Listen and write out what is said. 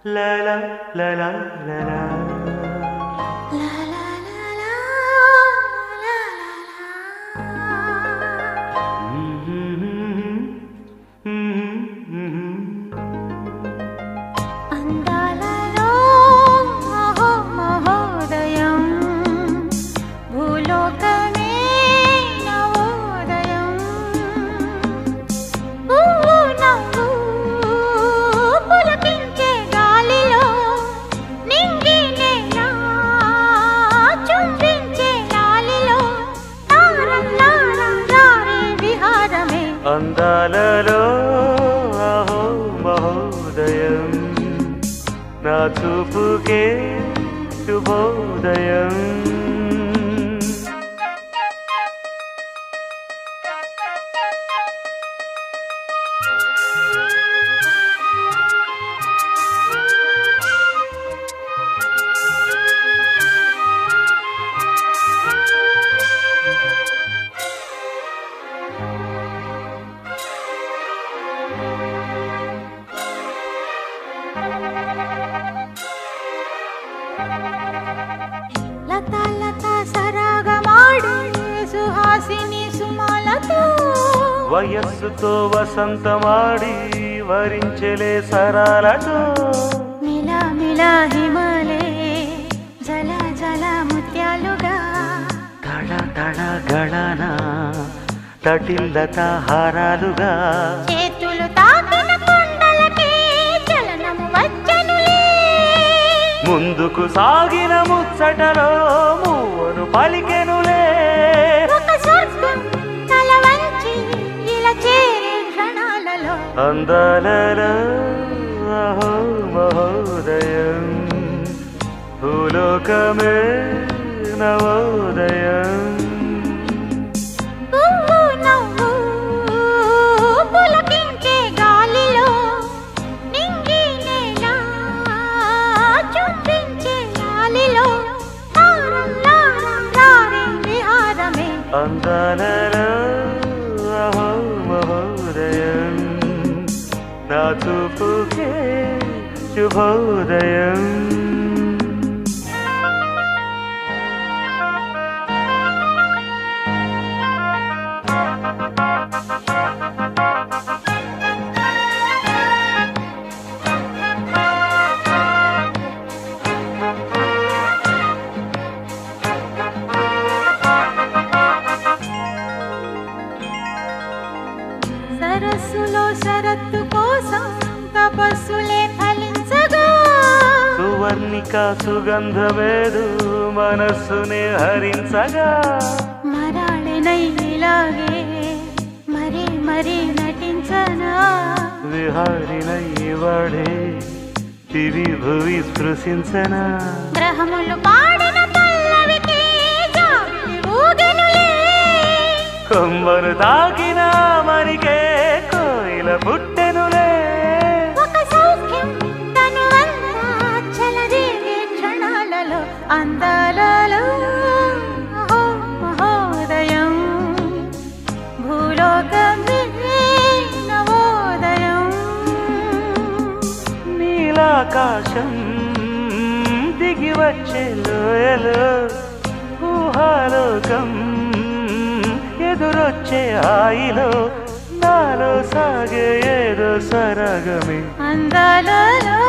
La la la la la la. La la la la la la అందాలలో మహోదయం భూలోకమే నవోదయం పువ్వు నవ్వు పులకించే గాలిలో నింగి నేల చుంబించే లాలిలో తారల్లారే విహారమే అందాలలో అహో మహోదయం నా చూపుకే శుభోదయం లత లత సరాగమాడే సుహాసిని సుమాలతో వయస్సుతో వసంతమాడి వరించెలే సరాలతో మిల మిల హిమలే జల జల ముత్యాలుగా తళ తళ గళన తటిల్లత హారాలుగా చేతులు తాకిన కొండలకే చలనము వచ్చనులే ముందుకు సాగిన ముచ్చటలో మూవను పలికెనులే ఒక స్వర్గం తల వంచి ఇలా చేరే క్షణాలలో అందాలలో అహో మహోదయం భూలోకమే నవోదయం పువ్వు నవ్వు పులకించే గాలిలో నింగి నేల చుంబించే లాలిలో తారల్లారే విహారమే అందాలలో అహో మహోదయం నా చూపుకే శుభోదయం సరస్సులో శరత్తు కోసం తపస్సులే ఫలించగా సువర్ణిక సుగంధమేదు మనస్సునే హరించగా మరాళినై ఇలాగే మరీ మరీ నటించనా విహారినై వాడే దివి భువి స్పృశించనా గ్రహములు పాడిన పల్లవికి జాబిలి ఊగెనులే కొమ్మను తాకిన మరికే కోయిల పుట్టెనులే ఒక సౌఖ్యం తనువంతా చలదేగే క్షణాలలో అందాలలో అహో మహోదయం భూలోకమే నవోదయం నీలాకాశం దిగి వచ్చే లోయలో ఊహాలోకం ఎదురొచ్చే హాయిలో నాలో సాగే ఏదో సరగమే అందాలలో